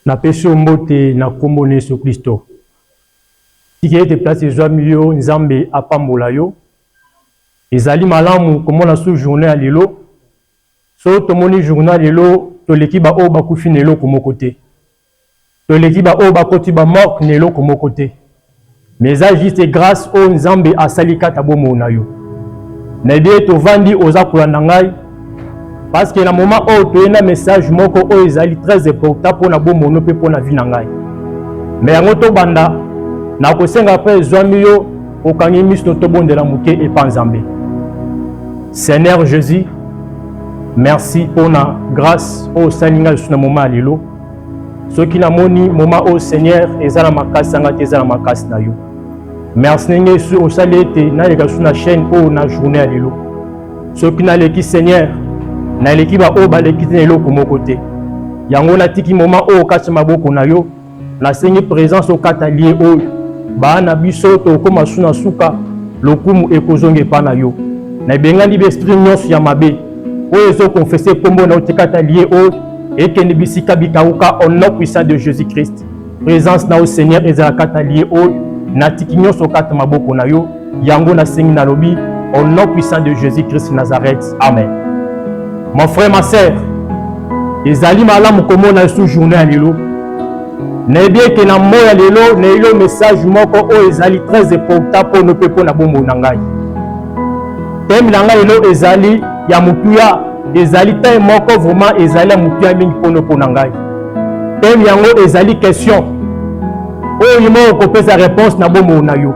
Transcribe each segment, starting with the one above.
na peso mbote na kombo na Yesu Kristo. Tiki ete place ezwami yo Nzambe apambola yo. Ezali malamu komona su journée ya lelo. So tomoni journée ya lelo toleki ba o bakufi na eloko moko te. Toleki ba o bakoti ba mort na eloko moko te. Mais ça juste grâce au Nzambe asali kata bomo na yo. Na bien tovandi oza kolanda ngai. Parce que na moment où tu as un message moko o ezali très important pour na bomo no pe pour na vie na ngai. Mais yango to banda na kosenga après zwami yo okangi misto to bondela muke et pas Nzambe. Seigneur Jésus, merci pour la grâce au salinga sur na moment lelo. Ce qui na moni moment au Seigneur ezala makasi ngati ezala makasi na yo. Merci nenge sur au salete na leka sur na chaîne o na journée lelo. Ce qui na leki Seigneur na leki ba o ba leki na eloko moko te. Yango na tiki moment o kati maboko na yo na sengi présence au katalier o ba na biso to koma suna suka lokumu ekozonge pa na yo. Na bengandi be stream nyonso ya mabe o ezo confesser kombo na otekatalier o et que nebisika bikauka au nom puissant de Jésus-Christ. Présence na au Seigneur ezala katalier o na tiki nyonso kata maboko na yo yango na sengi na lobi au nom puissant de Jésus-Christ Nazareth. Amen. Mon frère, ma sœur, ezali malamu komona sous journée à lelo. Na bien que na moya lelo na ilo message moko o ezali très important pour nos peuples na bombo na ngai. Thème na ngai lelo ezali ya mutuya, ezali thème moko vraiment ezali ya mutuya mingi pour na ngai. Thème yango ezali question. O yimo ko pesa réponse na bombo na yo.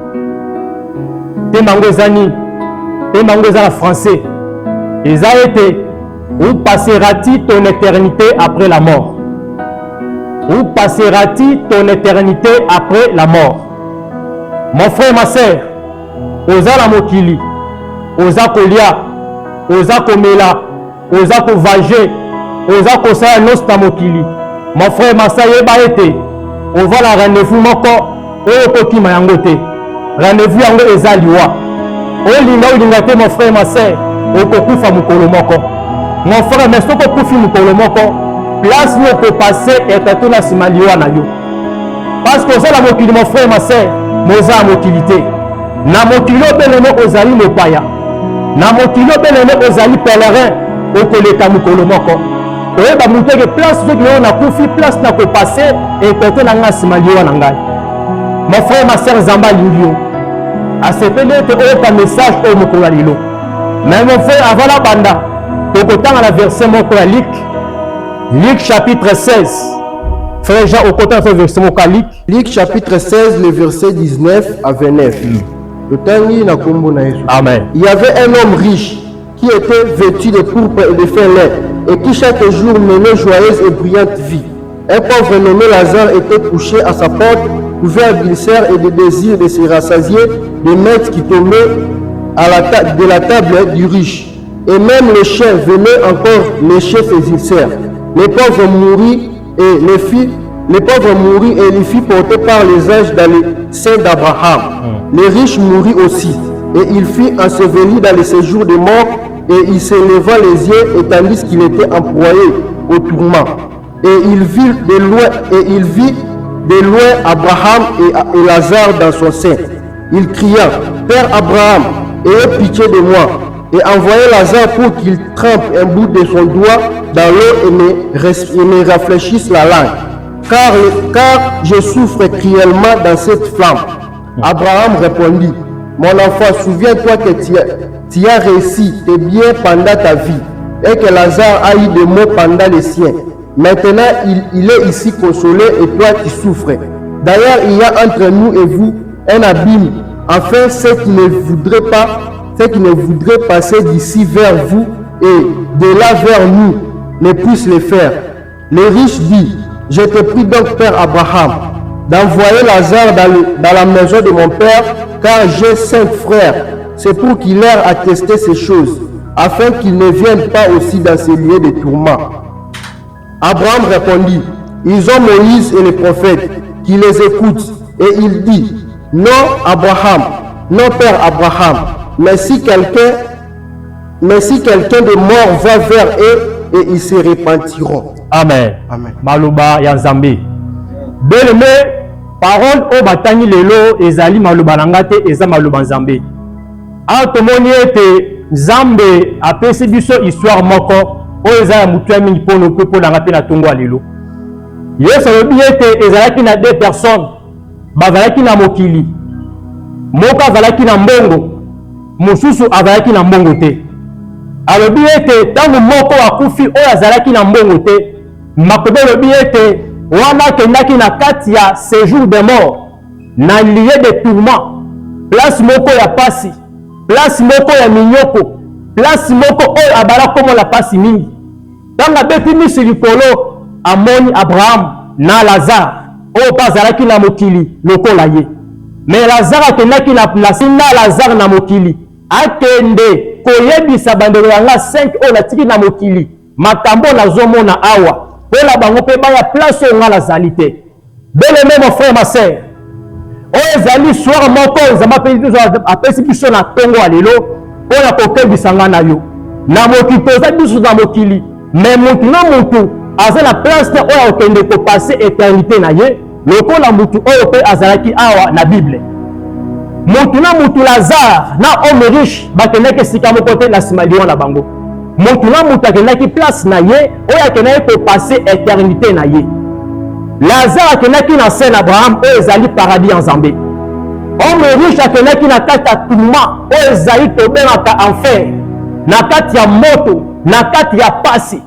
Thème yango ezani, thème yango ezala français. Ezali où passeras-tu ton éternité après la mort? Où passeras-tu ton éternité après la mort? Mon frère, ma sœur, oza la mokili, oza kolia, oza komela, oza kovager, oza kosala nosta mokili. Mon frère, ma sœur, yeba ete, on va la rendez-vous moko, oyo kokima yango te. Rendez-vous yango eza liwa. Olinga te, mon frère, ma sœur, okokufa mukolo moko. Mon frère, mais ce que tu fais pour le moko, place où on peut passer et tu as tout na yo. Parce que c'est la mokili, mon frère, ma soeur, moza mokilité. Na mokilo belemo ozali le paya. Na mokilo belemo ozali pèlerin au koleka mukolo moko. Et ba muté que place où on a kufi place na ko passer et tu na nga simalio na ngai. Mon frère, ma soeur, Zamba Lingio. À ce moment que on a un message au mokolo lilo. Mais mon frère, avant la banda, au à la verset Luc chapitre 16. Frère Jean, au côté de verset Luc chapitre 16, le verset 19 à 29. Amen. Il y avait un homme riche qui était vêtu de pourpre et de fin lait et qui chaque jour menait joyeuse et brillante vie. Un pauvre nommé Lazare était couché à sa porte, couvert d'ulcères et de désirs de se rassasier des miettes qui tombaient de la table du riche. Et même les chiens venaient encore lécher ses ulcères. Les pauvres mourut et les fit porter par les anges dans le sein d'Abraham. Les riches mourut aussi. Et il fut enseveli dans le séjour des morts. Et il se leva les yeux et tandis qu'il était employé au tourment. Et il vit de loin Abraham et Lazare dans son sein. Il cria, Père Abraham, aie pitié de moi. Et envoyez Lazare pour qu'il trempe un bout de son doigt dans l'eau et me rafraîchisse la langue. Car je souffre cruellement dans cette flamme. Abraham répondit, mon enfant, souviens-toi que tu as réussi tes biens pendant ta vie et que Lazare a eu des maux pendant les siens. Maintenant, il est ici consolé et toi tu souffres. D'ailleurs, il y a entre nous et vous un abîme. Enfin, ceux qui ne voudraient passer d'ici vers vous et de là vers nous ne puissent le faire. Le riche dit, je te prie donc, Père Abraham, d'envoyer Lazare dans la maison de mon père, car j'ai 5 frères. C'est pour qu'il leur atteste ces choses, afin qu'ils ne viennent pas aussi dans ces lieux de tourment. Abraham répondit, ils ont Moïse et les prophètes qui les écoutent. Et il dit, non Abraham, non Père Abraham, mais si quelqu'un de mort va vers eux et ils se repentiront. Amen. Amen. Maloba ya Nzambe. Bien-aimé, parole au batani lelo ezali maloba nangate eza maloba nzambe. Automoni ete Nzambe apesi biso histoire moko o eza ya mutu ya mingi pono pepo na ngape na tongo lelo. Yesu alobi ete ezalaki na deux personnes bazalaki na mokili. Moko azalaki na mbongo, mosusu azalaki na mbongo te. Alobi ete tangu moko akufi oyo azalaki na mbongo te, makobe alobi ete wana akendaki na kati ya séjour de mort na lieu de tourment, place moko ya pasi, place moko ya minyoko, place moko oyo abala komo la pasi mingi. Tanga beti misi likolo amoni Abraham na Lazare oyo pa azalaki na mokili lokola ye. Mais Lazare akendaki na place na Lazare na mokili akende koyebisa bandeko yanga 5 oyo natiki na mokili makambo nazomona awa pela bango pe baya place oyo nga nazali te. Bien-aimé mon frère ma sœur, oyo ezali soir moko nzambe apesi biso na tongo ya lelo oyo akokebisa nga na yo na mokili toza biso na mokili, mais mutu na mutu aza na place te oyo akokende kopase éternité na ye lokola mutu oyo pe azalaki awa na Bible. Mutu na mutu Lazare na homme riche bakendaki esika moko te na nsima liwa na bango. Mutu na mutu akendaki place na ye oyo akendaki kopase éternité na ye. Lazare akendaki na se na Abraham oyo ezali paradis ya Nzambe. Homme riche akendaki na kati ya tourment oyo ezali tobengaka enfer, na kati ya moto, na kati ya pasi.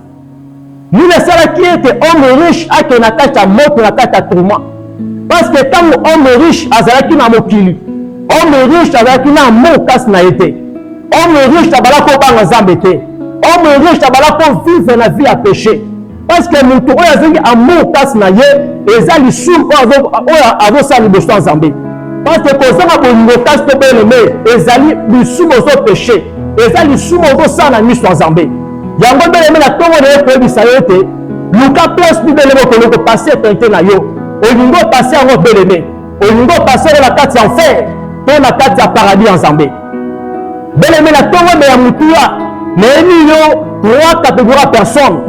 Nini esalaki ete homme riche akende na kati ya moto, na kati ya tourment? Parce que tango homme riche azalaki na mokili, homme riche azalaki na amour kasi na ye te. Homme riche abala kobanga Nzambe te. Homme riche abala kovivre na vie ya péché. Parce que mutu oyo azangi amour kasi na ye eza lisumu oyo azosala liboso ya Nzambe. Parce que kozanga bolingo kasi to bien-aimé ezali lisumu ozo péché, eza lisumu ozosala na miso ya Nzambe. Yango bien-aimé na tongo na ye koyebisa yo te luka place mi bien-aimé okolingo kopase éternité na yo olingo opase yango bien-aimé, olingo opase yango na kati ya enfer to na kati ya paradis ya Nzambe. Bien-aimé na tongo me ya mutuya nayebi yo 3 catégories ya personnes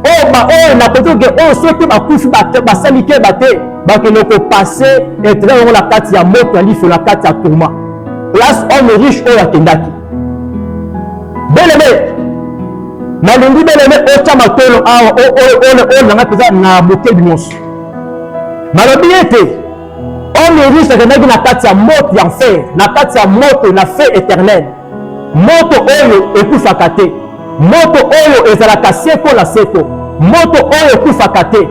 oyo nakoki ke oyo soki bakufi basali keba te bakende kopase éternité yango na kati ya moto ya liso, na kati ya tourment, place homme riche oyo akendaki. Bien-aimé nalingi bien-aimé otya matolo awa oyo nanga mpenza na bokebi nyonso. Nalobi ete homme riche akendaki na kati ya moto ya enfer, na kati ya moto na feu éternel, moto oyo ekufaka te, moto oyo ezalaka seko na seko, moto oyo ekufaka te.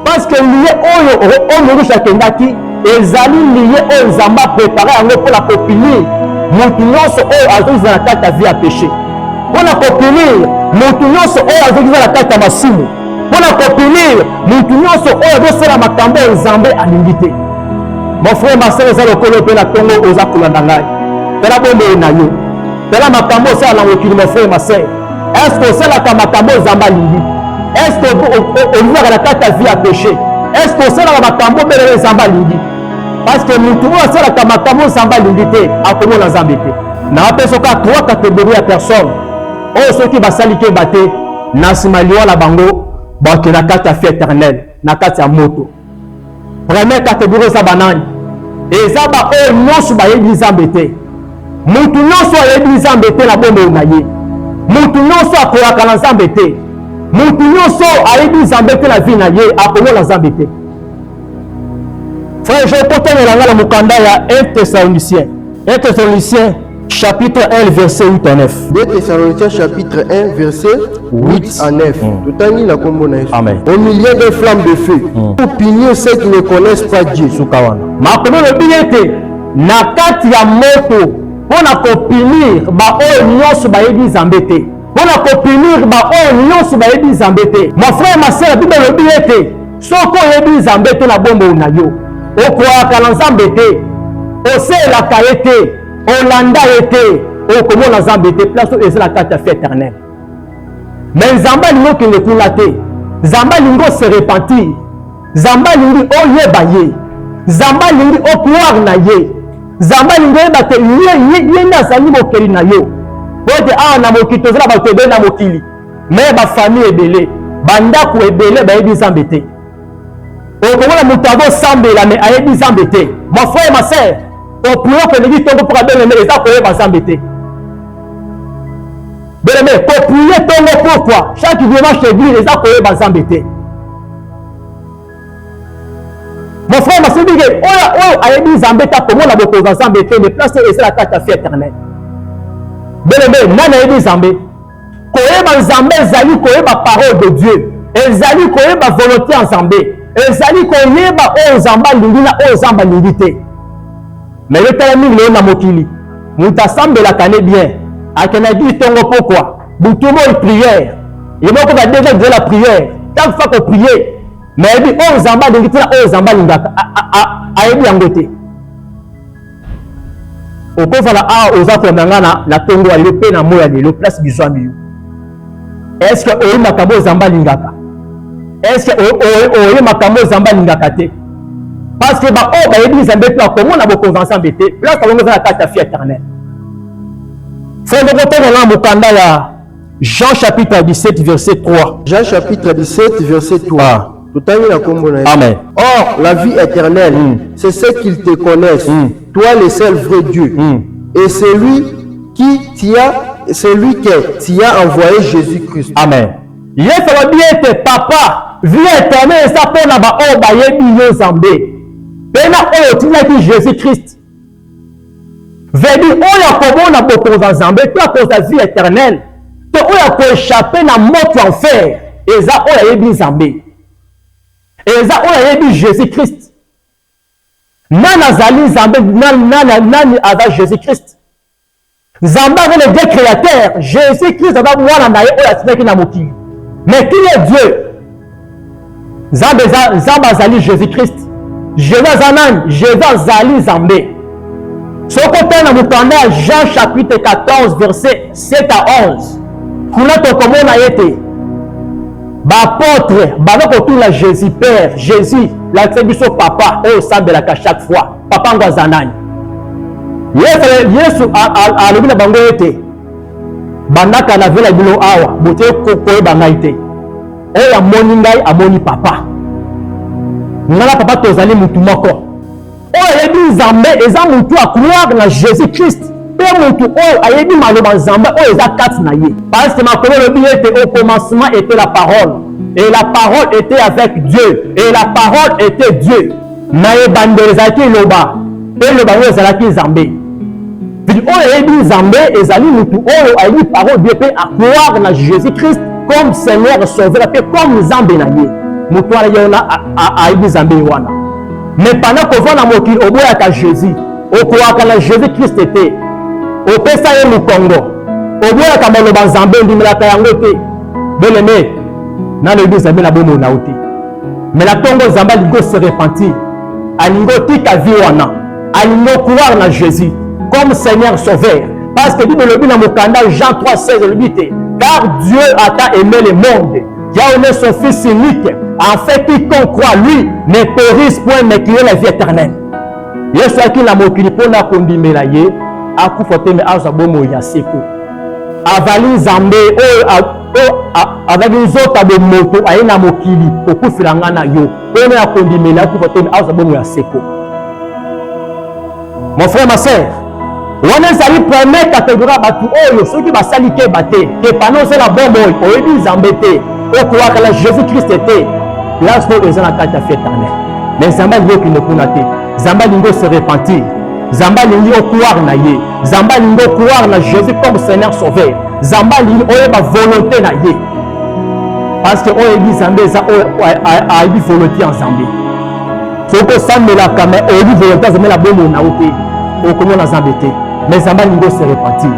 Parce que liye oyo homme riche akendaki ezali liye oyo Nzambe aprépare yango mpona kopinir mutu nyonso oyo azokiza na kati ya vie ya péché, mpona kopinir mutu nyonso oyo azokiza na kati ya masumu, mpona kopinir mutu nyonso oyo azosala makambo oyo Nzambe alingi te. Mon frère ma sœur eza lokolo mpe na tongo oza kolanda ngai, tala bombeli na yo, tala makambo osala na mokili. Mon frère ma sœur, est-ce que osalaka makambo Nzambe alingi? Est-ce que olivaka na kati ya vie ya péché? Est-ce que osalaka makambo belele Nzambe alingi? Parce que mutu oyo asalaka makambo Nzambe alingi te akomona Nzambe te. Na apesoka 3 catégories ya personnes oyo soki basali keba te na nsima liwa na bango bakende na kati ya vie éternelle, na kati ya moto. Première catégorie eza banani? Eza ba oyo nyonso bayebi Nzambe te. Mutu nyonso ayebi Nzambe te na bomoi na ye, mutu nyonso akoyaka na Nzambe te, mutu nyonso ayebi Nzambe te na vie na ye akomona Nzambe te. Frère, je potanela nga na mokanda ya 1 Thessaloniciens, 1 Thessaloniciens chapitre 1 verset 8 à 9. 2 Thessaloniciens chapitre 1 verset 8 à 9. Totangi na kombo na Yesu. Amen. Au milieu des flammes de feu, pour punir ceux qui ne connaissent pas Dieu. Sukawana. Makomo lobi ete na kati ya moto mpona kopinir ba oyo nyonso bayebi Nzambe te, mpona kopinir ba oyo nyonso bayebi Nzambe te. Mon frère ma sœur, Bible lobi ete soki oyebi Nzambe te na bomoi na yo, okoyaka na Nzambe te, oselaka ye te, olanda ye te, okomona Nzambe te, place oyo eza na kati ya vie éternelle. Mais Nzambe alingi okende kuna te, Nzambe alingi ose repentir, Nzambe alingi oyeba ye, Nzambe alingi okroire na ye, Nzambe alingi oyeba te ye nde azali mokeli na yo. Po ete awa na mokili tozala bato ebele na mokili, me bafamille ebele, bandako ebele bayebi Nzambe te. okomona moto azosambela me ayebi nzambe te. Mon frère et ma sœur, kopuyo koleki tongo mpo kabeleme eza koyeba nzambe te. Beleme kopuye tongo pourquoi chaque dimanche église eza koyeba nzambe te. Mon frère, ma sœur, oyo ayebi nzambe ta komona bokoza nzambe te, mais place eza la carte à vie éternelle. Beleme nani ayebi nzambe? Koyeba nzambe ezali koyeba parole de Dieu, ezali koyeba volonté ya nzambe, ezali koyeba oyo nzambe alingi na oyo nzambe alingi te. Mais yo tala mingi lelo na mokili moto asambelaka ne bien akendaki tongo pourquoi butu moi prière ye moko va déjà dire la prière tant fois ko prier mais ebi oyo nzambe alingi te na oyo nzambe alingaka ayebi yango te. Okovala awa oza komanga na tongo ya lelo mpe na moya lelo place bizwami yo. Est-ce que oyo makambo nzambe alingaka? Est-ce que oyo makambo nzambe alingaka te? Parce que ba oyo bayebi nzambe te akomona bokonza nzambe te place balongo eza na kati ya vie éternelle. Frère ndokotanga na mokanda ya Jean chapitre 17 verset 3. Jean chapitre 17 verset 3. Amen. Or, la vie éternelle, c'est ce qu'ils te connaissent, toi le seul vrai Dieu, et celui que tu as envoyé Jésus-Christ. Amen. Yesu va bien te papa, vie éternelle, ça peut na ba o ba yebi yo nzambe. Pena oyo tinaki Jésus-Christ. Vebi oyo komona bokonza nzambe, to akoza vie éternelle, to oyo ko échapper na mort enfer, eza oyo yebi nzambe. Eza oyo yebi Jésus-Christ. Nani azali nzambe, nani aza Jésus-Christ. Nzambe est le Dieu créateur, Jésus-Christ eza mwana na ye oyo atinaki na mokili. Mais qui est Dieu? Nzambe azali Jésus-Christ. Jésus azanani, Jésus azali nzambe. Soko tena mukanda Jean chapitre 14 verset 7 à 11. Kuna tokomona yete. Bapôtre, bazokotula Jésus Père, Jésus, la biso papa, oyo sambelaka chaque fois. Papa ngo azanani. Yesu alobi na bango ete. Bandaka na vela bilo awa, bote koyeba ngai te. Oyo amoni ngai amoni papa. Ngala papa tozali mutu moko. Oyo ayebi nzambe eza mutu a croire na Jésus-Christ. Pe mutu oyo ayebi maloba nzambe oyo eza kati na ye. Parce que makolo lobi ete au commencement était la parole. Et la parole était avec Dieu. Et la parole était Dieu. Na ebandeli ezalaki loba. Pe loba oyo ezalaki nzambe. Oyo ayebi nzambe ezali mutu oyo ayebi parole Dieu pe a croire na Jésus-Christ comme Seigneur sauveur pe comme nzambe na ye. Mutu ala yona ayebi nzambe wana. Mais pendant qu'on voit la mokili oboyaka Jésus, okoyaka na Jésus-Christ te. Opesa ye mukongo. Oboyaka maloba nzambe ndimelaka yango te. Bien-aimé, na lobi nzambe na bomo na ote. Mais la tongo nzambe alingo se repentir. Alingo tika vie wana. Alingo croire na Jésus comme Seigneur sauveur. Parce que dit de lobi na mokanda Jean 3,16 lobi te. Car Dieu a tant aimé le monde. Il a donné son fils unique, en fait quiconque croit lui ne périsse point mais qui ait la vie éternelle. Yesu aki na mokili pona kondimela ye akufote me aza bomo ya seko. Avali nzambe avec nzota de moto aye na mokili okufilanga na yo. Pona ya kondimela akufote me aza bomo ya seko. Mon frère, ma sœur, wana ezali première catégorie batu oyo soki basali ke bate ke pano c'est la bombe oyo oyebi nzambe te. Okoaka la Jésus-Christ était là où ils ont la carte à faire éternelle. Mais Zamba lingo qui ne kuna te. Zamba lingo se repentir. Zamba lingo croire na ye. Zamba lingo croire na Jésus comme Seigneur sauveur. Zamba lingo oyeba volonté na ye. Parce que oyebi Zamba za oyebi volonté en Zambé. Soko sambela kame oyebi volonté Zamba la bomo na ote. Okomo na Zambé te. Mais Zamba lingo se repentir.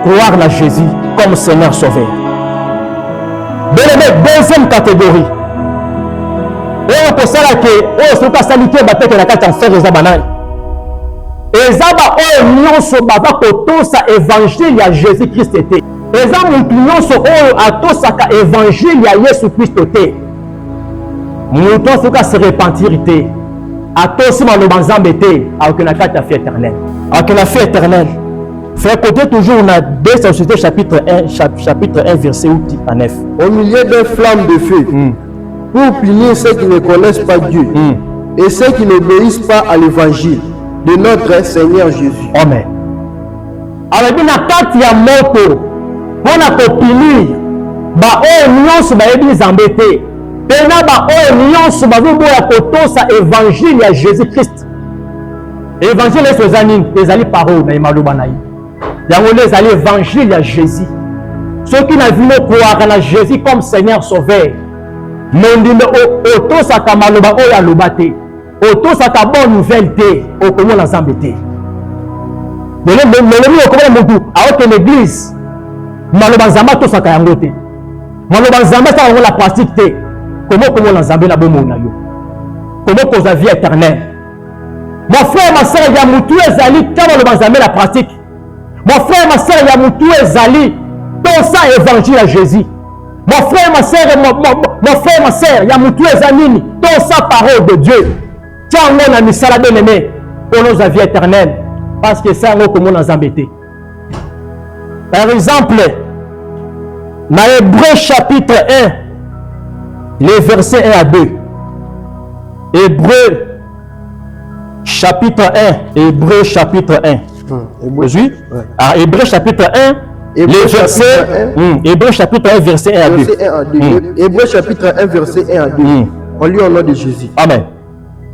Croire na Jésus comme Seigneur sauveur. Deuxième catégorie. Et pour ça que on se passe à l'idée battre que la carte en fer les abanani. Et ça va on non se bava koto sa évangile à Jésus-Christ était. Et ça mon non se on a tout ça ka évangile à Jésus-Christ était. Mouton faut qu'à se repentir était. A tout si mal banzambe était avec la carte à faire éternelle. Avec la fête éternelle. Frère, côté toujours, on a 2 Sociétés chapitre 1, verset 8 à 9. Au milieu d'une flamme de feu, pour punir ceux qui ne connaissent pas Dieu et ceux qui n'obéissent pas à l'évangile de notre Seigneur Jésus. Amen. Alors, il y a 4 motos pour la punir. Ba o nyonso ba yebi zambete. Pena ba o nyonso ba zo boya kotosa évangile ya Jésus Christ. Évangile est ezani ezali parole na maloba na ye. Yango ezali évangile ya Jésus. Ceux qui n'a vu croire na Jésus comme Seigneur Sauveur. Nondime otosa ka maloba o ya lobate. Otosa ka bonne nouvelle te okomo na zambete. Lelo okomo mutu aote l'église. Maloba zamba tosa ka yango te. Maloba nzambe ça on la pratique te. Comment la nzambe na bomo na yo. Comment cause la vie éternelle. Mon frère ma sœur ya mutu ezali kama maloba nzambe la pratique. Mon frère ma sœur ya mutu ezali tout ça évangile à Jésus. Mon frère ma sœur mon frère ma sœur ya mutu ezali tout ça parole de Dieu. Tiens on a mis ça la bien-aimé pour nos vie éternelle parce que ça on comment nzambe te. Par exemple dans Hébreux chapitre 1, les versets 1 à 2. Hébreux chapitre 1. Hébreux chapitre 1. Oui. À Hébreux chapitre 1, les versets. Hébreux chapitre 1, verset 1 à 2. Hébreux chapitre 1, verset 1 à 2. On lit au nom de Jésus. Amen.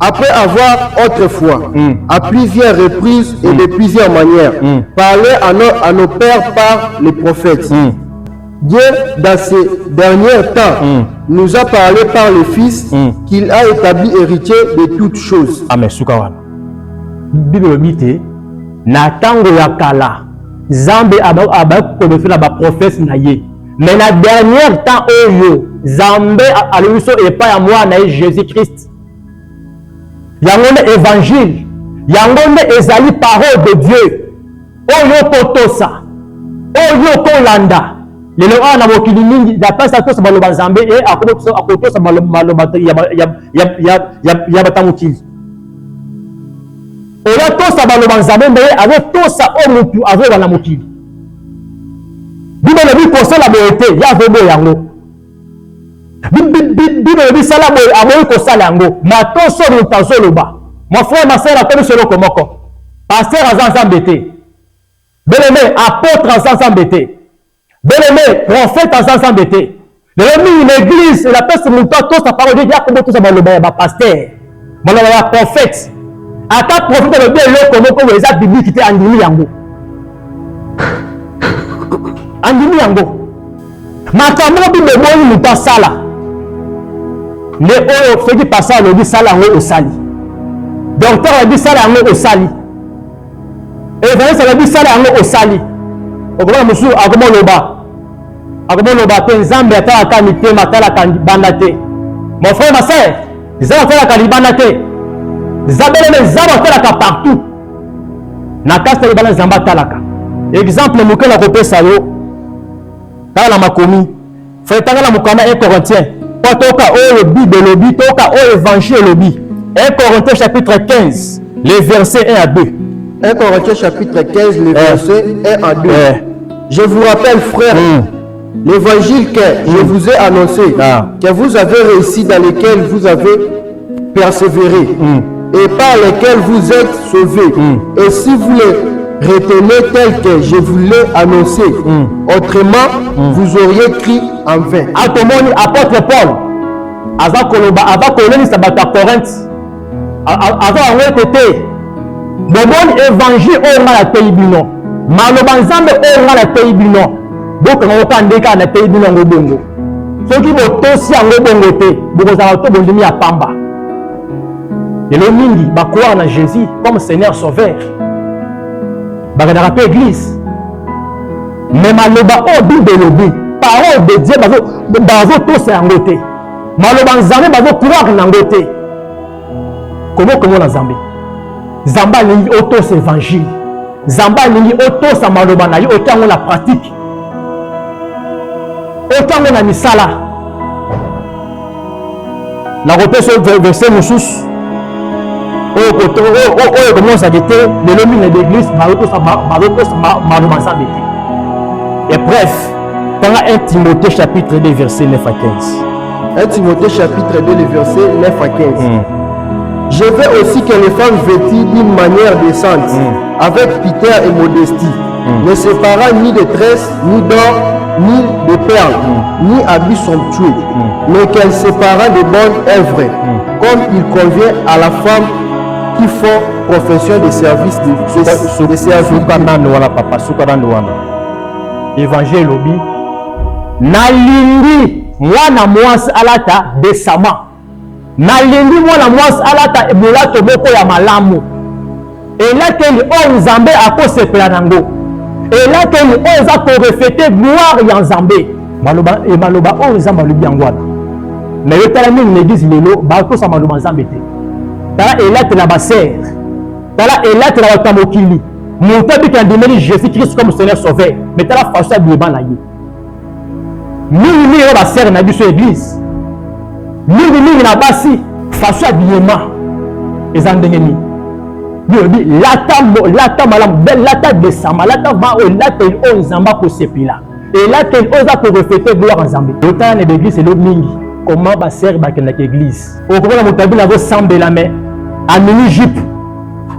Après avoir autrefois, à plusieurs reprises et de plusieurs manières, parlé à nos pères par les prophètes, Dieu, dans ces derniers temps, nous a parlé par le Fils qu'il a établi héritier de toutes choses. Amen. Soukawana. Bible bité na tango ya kala. Zambe aba konofela ba prophète na ye. Mais na dernier temps oyo, Zambe a lewiso et pas à moi na Jésus Christ. Yango ne évangile, yango ne ezali parole de Dieu. Oyo kotosa, oyo kolanda. Lelo ana mokili mingi d'après ça tout ça baloba nzambe et akotosa maloba ya batamukili. Ola to sa baloba nzambe mais avec tout ça o mutu avo bana mokili. Bible bi ko sala boete ya vobo yango. Bible bi sala boy amo ko sala yango. Ma to so mutazo loba. Mon frère ma sœur a connu solo komoko. Pasteur azan zambete. Bien-aimé apôtre azan zambete. Bien-aimé, prophète en sens embêté. Une église, la personne qui a tout sa parole, il y a comme tout ça, le pasteur, le prophète. À ta prophète, le bien, comme les actes bibliques qui étaient en Dimi Yango. En Dimi Yango. Ma caméra, il me dit, sala. Les ceux qui passent à l'eau, sala au sali. Docteur a dit sala au sali. Évangile a dit sala au sali. Okoba musu akomo loba te nzambe atala ka mitema atala ka banda te. Mon frère ma sœur, nzambe atala ka libanda te. Nzambe atala ka partout. Na kasta libanda nzambe atala ka. Exemple moke na kopesa yo. Tala makomi. Frère tanga la mukama 1 Corinthiens. Kwa toka oyo Bible lobi toka oyo évangile lobi. 1 Corinthiens chapitre 15, les versets 1 à 2. 1 Corinthiens chapitre 15, les versets 1 à 2. Je vous rappelle, frère, l'évangile que je vous ai annoncé, que vous avez réussi, dans lequel vous avez persévéré, et par lequel vous êtes sauvés. Et si vous les retenez tel que je vous l'ai annoncé, autrement, vous auriez cru en vain. Atomoni apôtre Paul, avant qu'on sabata Corinthe, avant on était bon évangile au mal à Téibino. Maloba nzambe o ngala Téibino. Donc on va ndeka na Téibino ngobongo. Ceux qui vont tosi en bongo te, boko za to bondimi ya pamba. Et le mingi ba croire na Jésus comme Seigneur Sauveur. Ba na rappel église. Mais maloba o Bible lobi, parole de Dieu bazo tosi en ngote. Maloba nzambe bazo croire na ngote. Comment na nzambe? Zamba lingi autos évangile. Zamba lingi autos amaloba na yo autant la pratique. Autant na misala. La repère verset musus. O commence à dire le nomine d'église malotos maloba zambete. Et bref, dans 1 Timothée chapitre 2 verset 9 à 15. 1 Timothée chapitre 2, le verset 9 à 15. Je veux aussi que les femmes vêtues d'une manière décente, avec pudeur et modestie, ne séparant ni de tresses, ni d'or, ni de perles, ni habits somptueux, mais qu'elles séparant de bonnes œuvres, comme il convient à la femme qui font profession de service de service. Évangile obi nalingi mwana mwasi alata desama, nalingi mwana mwasi alata ebulato moko ya malamu, elateli oyo Nzambe akosepela nango, elateli oyo eza korefete gloire ya Nzambe. Maloba oyo Nzambe alobi yango wana, me yo tala mingi na eglise lelo bakosa maloba Nzambe te. Tala elatela basere, tala elatela bato ya mokili, moto abiki andimeli Jésus-Christ comme Seigneur Sauveur, mais tala façon ya bileba na ye. Mingi oyo basere na biso église, mingi na basi façon ya bilema eza ndenge nini. Yobi lata malamu, lata desama, lata ma oyo elateli oyo Nzambe akosepela, elateli oyo eza korefete gloire Nzambe. Yotala na l'église elo mingi comment basere bakendaka église, okomona moto abili azosambela me amini jupe,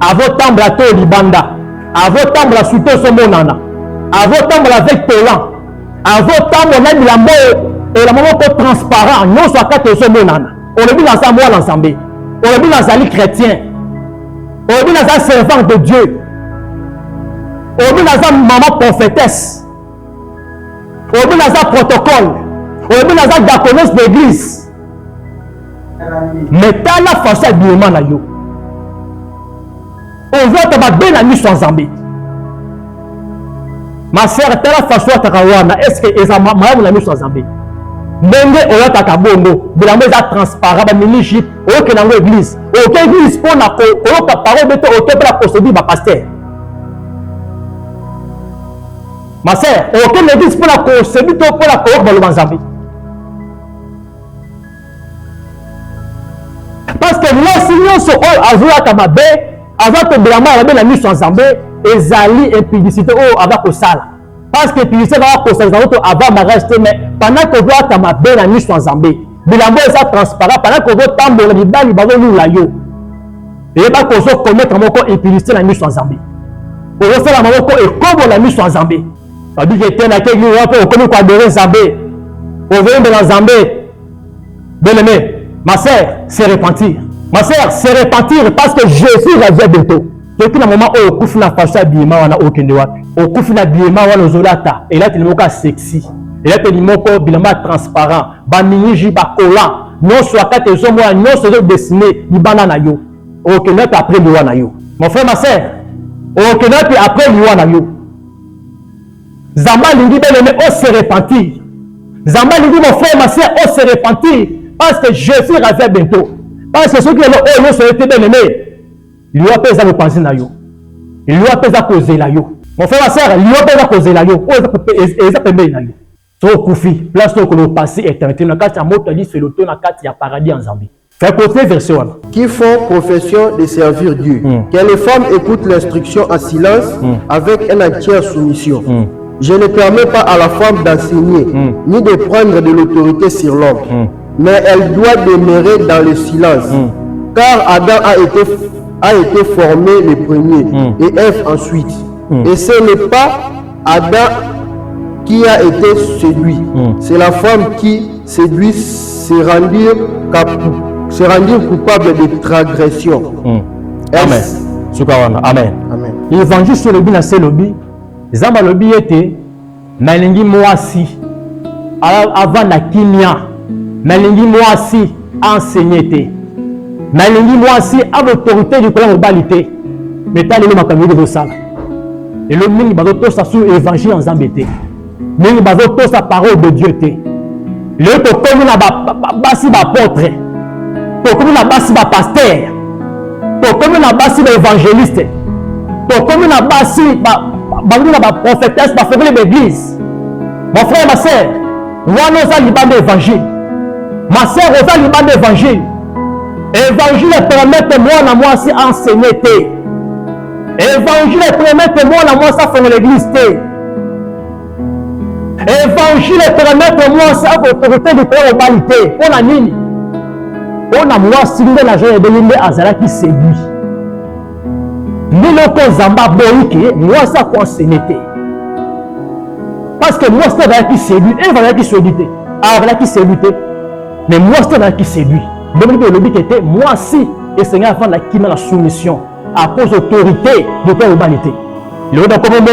avotambola to libanda, avotambola suto somonana, avotambola avec tolan, avotambola na bilambo elamba moko transparent nyonso akati osomonana. Olobi naza mwana Nzambe, olobi nazali chrétien, olobi naza servant de Dieu, olobi naza maman prophétesse, olobi naza protocole, olobi naza diaconesse d'église. Mais tala façon ya bilema na yo ozota babe na miso ya Nzambe. Ma sœur, tala façon ataka wana est-ce que eza malamu na miso ya Nzambe? Ndenge oyotaka bongo bilamba eza transparent bamini jipe oyoke nango église, oyoke église mpona koyoka parole bete oyoke mpona koseduire bapaster. Ma sœur, oyoke na église mpona koseduire to mpona koyoka baloba Nzambe. Parce que mwasi nyonso oyo azoyaka mabe aza bilamba ya mabe na miso ya Nzambe ezali impudicité oyo ava kosala. Parce que impudicité ava kosala ezango to ava mariage te, mais pendant que ozoyaka mabe na miso ya Nzambe bilamba eza transparent, pendant que ozotambola mibali bazolula yo eyeba kozokometre moko impudicité na miso ya Nzambe, ozosala moko ekobo na miso ya Nzambe. Babiki etenaki eglise wape okomi koadore Nzambe, ozoyembela Nzambe. Bien-aimé, ma sœur, c'est repentir. Ma sœur, c'est repentir parce que Jésus revient bientôt. Depuis le moment où on couche la façon à billet, on a aucun droit. On couche la billet, on a zolata. Et là, tu es sexy. Et là, tu es bilama transparent. Bamini, bakola. Non, soit quatre hommes, non, soit dessiné, ni banana yo. Aucun autre après le wana yo. Mon frère, ma sœur, aucun autre après le wana yo. Zamba lingi bien-aimé, on se repentir. Zamba lingi, mon frère, ma sœur, on se repentir. Parce que Jésus revient bientôt. Parce que ceux qui ont été bien-aimés, il lui a pas à penser na yo. Il lui a pas à causer la yo. Mon frère, ma soeur, il lui a pas à causer la yo. Ils ont payé na yo. Trop koufi. Place que le passé éternité. Na kati ya moto ali c'est l'auto na kati ya paradis en Zambie. Fait côté verset 1. Qui font profession de servir Dieu. Que les femmes écoutent l'instruction en silence avec une entière soumission. Je ne permets pas à la femme d'enseigner ni de prendre de l'autorité sur l'homme. Mais elle doit demeurer dans le silence, car Adam a été formé le premier et Ève ensuite. Et ce n'est pas Adam qui a été séduit, c'est la femme qui séduit se rendir coupable de transgression. Amen. Amen. Amen. L'évangile sur le bin à Selobi, Zamba lobi était nalingi mwasi avant la kimia. Nalingi mwasi enseigné te. Nalingi mwasi à l'autorité du courant globalité. Mais t'as les makambi de ça. Et le mingi bazo to sa sur évangile en zambété. Mingi bazo to sa parole de Dieu te. Le to comme na basi ba apôtre. To comme na basi ba pasteur. To comme na basi ba évangéliste. To comme na basi ba prophétesse ba frère de l'église. Mon frère, ma sœur, on a liban d'évangile. Ma sœur, on a liban d'évangile. Évangile permet moi na moi si enseigner te. Évangile permet moi na moi ça faire l'église te. Évangile permettre moi ça autorité de faire l'humanité. On a nini. On a moi si nous la joie de yende azala qui séduit. Nous le zamba boyike moi ça consénété. Parce que moi c'est là qui séduit, et voilà qui séduit. Ah voilà qui séduit. Mais moi c'est là qui séduit. Donc le but était moi si et Seigneur avant la qui met la soumission à cause d'autorité de faire l'humanité. Le donc comme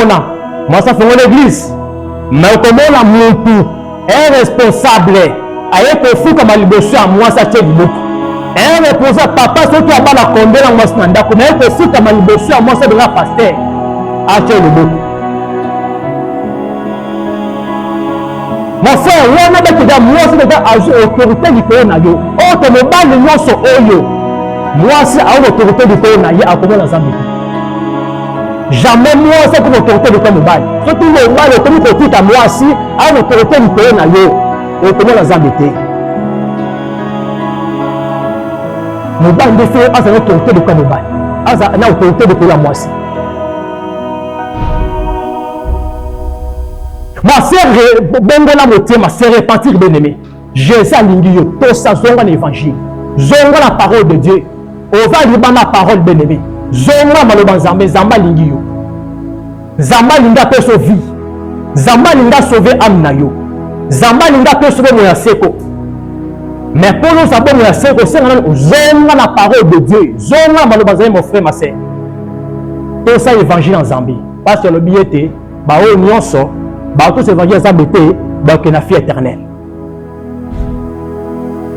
moi ça fait l'église. Mais comment la montou est responsable à être fou comme il bosse à moi ça tient beaucoup. Un responsable papa ce qui a pas la combien dans moi snanda comme être fou comme il bosse à moi ça de la pasteur à tient beaucoup. Mon frère, on a dit que moi c'est déjà autorité du pays na yo. Oh te me parle de moi sur oyo. Moi c'est à l'autorité du pays na yo à comment la Zambie. Jamais moi c'est pour l'autorité de ton mobile. Surtout le mobile, l'autorité de tout à moi aussi, à l'autorité du pays na yo. Et comment la Zambie. Mobile de fait à l'autorité de ton mobile. À l'autorité de pays à moi aussi. Ma sœur, bengola moté, ma sœur repentir bien aimé. Jésus a l'ingio, tout ça, zonga l'évangile. Zonga la parole de Dieu. On va lire la parole bien aimé. Zonga maloban zamba, zamba l'ingio. Zamba linga peut sauver. Zamba linga sauver amna yo. Zamba linga peut sauver mon seko. Mais pour nous savoir mon seko, c'est zonga la parole de Dieu. Zonga maloban zamba mon frère, ma sœur. Tout ça évangile en Zambie. Parce que le billet est, bah on y sort. Tous ces évangiles embêtés, donc il y a une vie éternelle.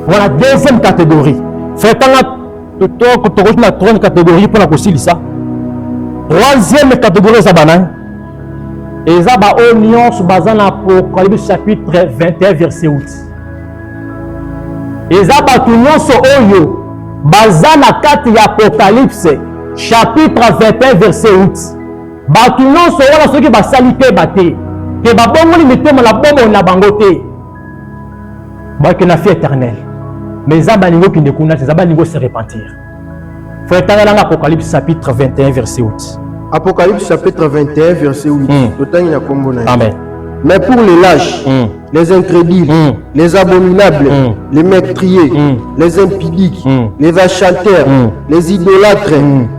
Voilà, deuxième catégorie. Fait quand tu as la troisième catégorie pour la possible ça. Troisième catégorie, ça banane. Et ça va oignon sur basant l'Apocalypse chapitre 21 verset 8. Et ça va tout oignon sur oyo basant la carte Apocalypse chapitre 21 verset 8. Tout oignon sur voilà ceux qui va saliter battre. Que babomoli metema la bombe na bangote ba que na vie éternelle mais zamba ningo qui ne connaît zamba ningo se repentir faut étaler dans l'Apocalypse chapitre 21 verset 8. Apocalypse chapitre 21 verset 8. Amen. Mais pour les lâches, les incrédules, les abominables, les meurtriers, les impudiques, les vachateurs, les idolâtres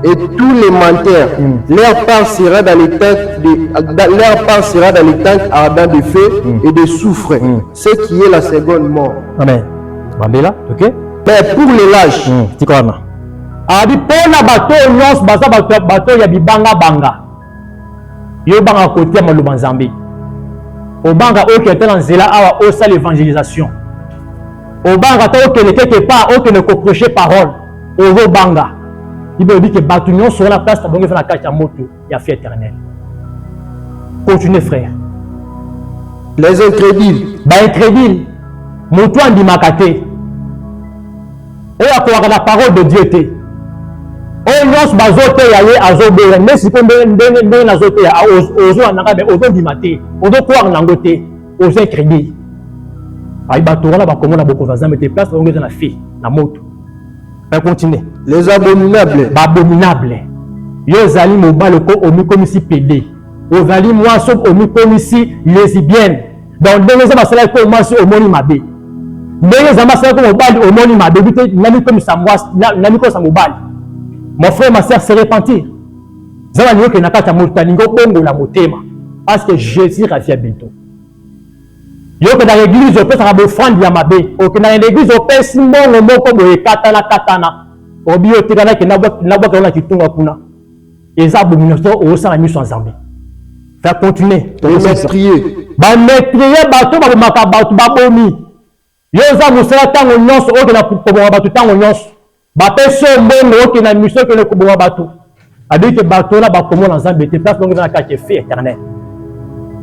et tous les menteurs, leur part sera dans les tentes ardentes de feu et de soufre, ce qui est la seconde mort. Amen. Bambela, ok? Mais pour les lâches, Adi pona bateau nyos basa bateau ya bibanga banga. Yo banga côté maluba Nzambe. Au banga o qui était dans zela awa o sa l'évangélisation. Au banga to que ne quelque part o que ne coprocher parole. Au banga. Il veut dire que bateau nyos sur la place tabonge fait la carte à moto, ya vie éternelle. Continuez frère. Les incrédules. Ba incrédule. Moto andi makate. O ya ko la parole de Dieu te. On nyos bazote ya ye azobe mais si peut ndenge nazote ya ozo ananga be ozo dimate ozo croire nangote ozo incrédule ay batora la ba komona boko vazambe te place on na fi na moto on continue. Les abominables. Ba abominable yo zali mobile ko omi komisi PD ozali moi so omi komisi lesbienne donc ndenge za basala ko moi so omoni mabe ndenge za basala ko mobile omoni mabe bité nani komisa moi nani ko sa mobile. Mon frère, ma soeur, se repentir. Zala niyo ke nakata motaningo bongo la motema. Parce que Jésus revient bientôt. Yo que dans l'église, on peut faire un offrande ya mabe. Ou que dans l'église, on peut simbongo moko boye katana. Obi o tirana ke nabwa kana kitunga kuna. Eza abomination o sa la mission en Zambie. Faire continuer. Les meurtriers. Ba meurtrier bato ba maka bato ba bomi. Yo za musala tango nyonso o ke na kuboma bato tango nyonso. Bapeso mbongo qui na mission que le kuboma bato. Avec que bato là ba komo na Zambie te place donc na ka ke fait éternel.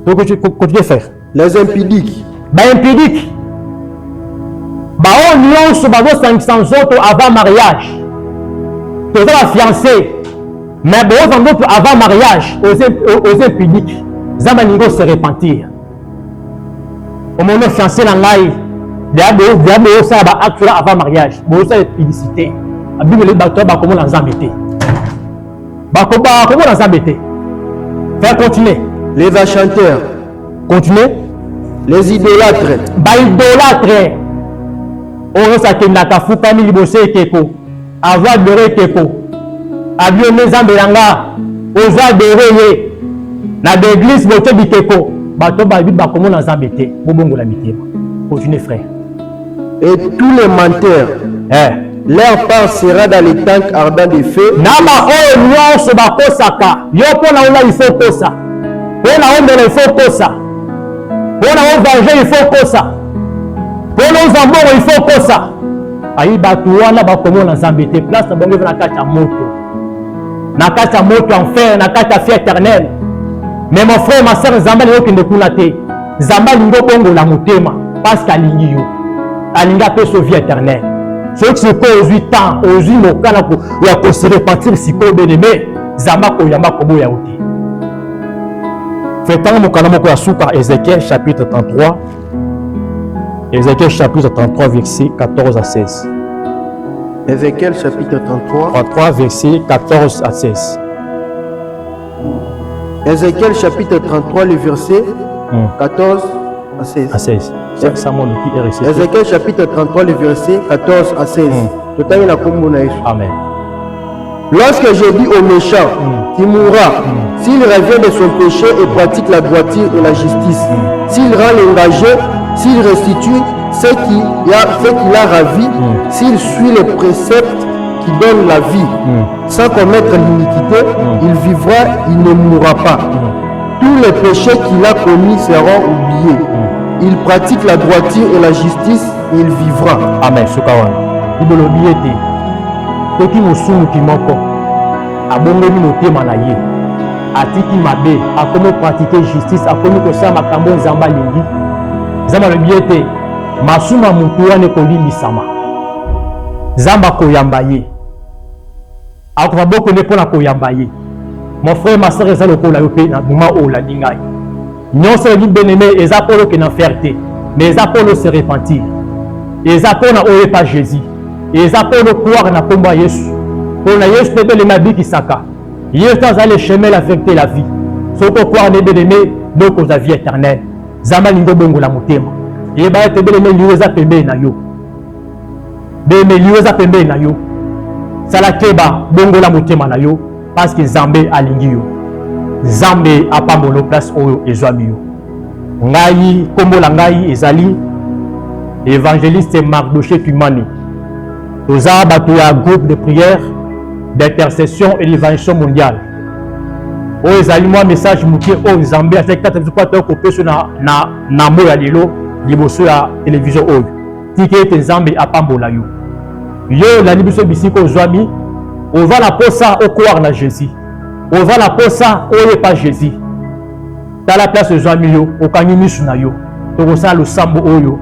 Donc tu continues faire. Les impudiques. Ba impudique. Ba on nyonso ba go 500 autres avant mariage. Tu es fiancé. Mais bon autres avant mariage aux impudiques. Zamba ningo se repentir. Au moment fiancé dans l'ail. Diable ça va actuer avant mariage. Bon ça est publicité. La Bible les bateaux va comment les embêter. Comment les embêter. Faire continuer. Les vachanteurs. Continuer. Les idolâtres. Idolâtres. On s'akendaka fukami liboso ekeko. Avoir adoré ekeko. Abione zambelanga. Ozo adoré ye. Na d'église bote bikeko. Bato babi bakomona zambete. Bobongo la mitema. Continuez frère. Et tous les menteurs. Leur part sera dans les tanks ardents de feu. Nama o nyonso bakosaka. Yo pona ona il faut kosa. Pona ondela il faut kosa. Pona ovanger il faut kosa. Pona ozamboro il faut kosa. Ayi batu wana bakomona zambete place na bango na kati ya moto. Na kati ya moto enfer, na kati ya feu éternel. Mais mon frère, ma soeur, Zambali yo kende kuna te. Zambali ngo kongo la motema parce qu'alingi yo. Alinga pe so vie éternelle. Ceux qui se posent 8 ans, aux 8 mots, il y a se repentir si ko bien-aimé, Zamba ko yamba kobo ya oti. Faitant mon kanamo ko yasuka Ézéchiel chapitre 33. Ézéchiel chapitre 33 verset 14 à 16. Ézéchiel chapitre 33 verset 14 à 16. Ézéchiel chapitre 33 le verset 14 à 16. À 16. Ézéchiel chapitre 33 le verset 14 à 16. Amen. Lorsque je dis au méchant, tu mourras, s'il revient de son péché et pratique la droiture et la justice, s'il rend l'engagé, s'il restitue ce qu'il a ravi, s'il suit les préceptes qui donnent la vie, sans commettre l'iniquité, il vivra, il ne mourra pas. Tous les péchés qu'il a commis seront oubliés. Il pratique la droiture et la justice, il vivra. Amen. Sukawana. Ibolobiete. Toki musumu kimoko. Abongoni motema na ye. Atiki mabe. Akomo pratiquer justice. Akomo kosa makambo nzamba lingi. Zamba lobiete. Masuma mutu wane kolimi sama. Zamba koyamba ye. Akofa boko ne pona koyamba ye. Mon frère, ma soeur, ça le ko la yope na moment o la ningai. Non seulement bien-aimé, les apôtres qui n'ont fierté, mais les apôtres se repentir. Les apôtres n'ont pas Jésus. Les apôtres croient na combat Jésus. Pour la Jésus, c'est le mabi qui s'aka. Jésus dans le chemin, la vérité, la vie. Ce qu'on croit les bien-aimés, donc aux vie éternelle. Zama lingo bongo la motema. Et bah te bien-aimé, liweza pembe na yo. Bien-aimé, liweza pembe na yo. Sala keba bongo la motema na yo, parce que Zambé alingi yo. Zambé apambolo place oyo ezwami yo. Ngai kombo la ngai ezali évangéliste Mardoché Tumani. Toza bato ya groupe de prière d'intercession et d'évangélisation mondiale. O ezali moi message mukie o Zambé a fait 4 ko peso na mo ya lelo liboso ya télévision oyo. Tike te Zambé apambola yo. Yo la libiso bisiko zwami on va la posa au croire na Jésus. On va la posa au pas Jésus. Dans la place de Jean-Mio, au kanimisu na yo. To ça le sambo oyo.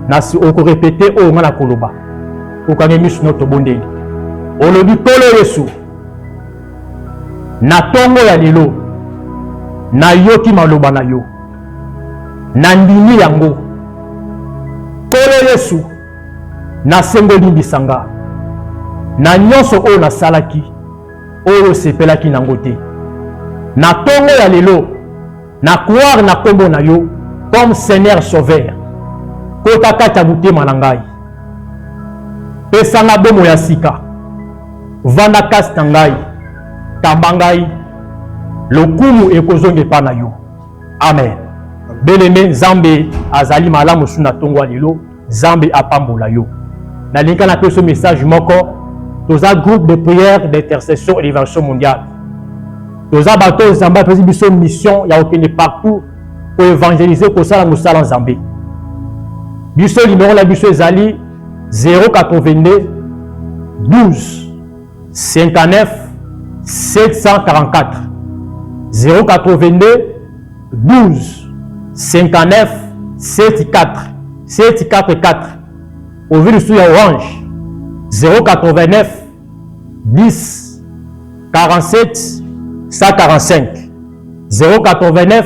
Na si on ko répéter o ngana koloba. Au kanimisu no to bondeli. On le dit tolo Yesu. Na tongo ya lelo. Na yoki maloba na yo. Na ndimi yango. Tolo Yesu. Na sengoli bisanga. Na nyonso o na salaki. Oyo sepelaki nango te. Na tongo ya lelo, na croire na kombo na yo comme Seigneur Sauveur. Kota kata mutema na ngai. Pesanga bomo ya sika. Vanda kasi na ngai. Tamba ngai. Lokumu ekozonge pa na yo. Amen. Beleme Zambe azali malamu suna tongo ya lelo, Zambe apambola yo. Na linka na peso message moko. Tous un groupe de prière, d'intercession et d'évangélisation mondiale. Tous un bateau Zambé faisait une mission, il y a aucun partout pour évangéliser pour ça la Moussa en Zambé. Bisso numéro la Bisso Zali 082 12 59 744 082 12 59 744 au vu du sous orange 089 10 47 145 089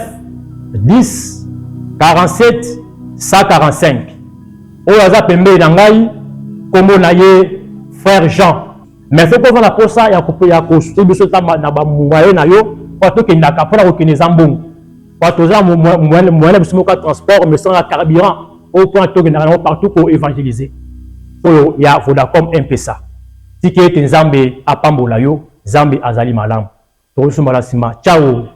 10 47 145 Oyaza pembe nangai kombo na ye frère Jean mais faut qu'on la posa ya couper ya kostubiso ta na ba muwaye na yo pato ke ndaka pona ko kineza mbongo Patoza moyen de transport mais sans carburant au point de partout pour évangéliser. Il y a Vodacom M-Pesa. Si tu es Nzambe apambola yo, Nzambe azali malam. Ciao.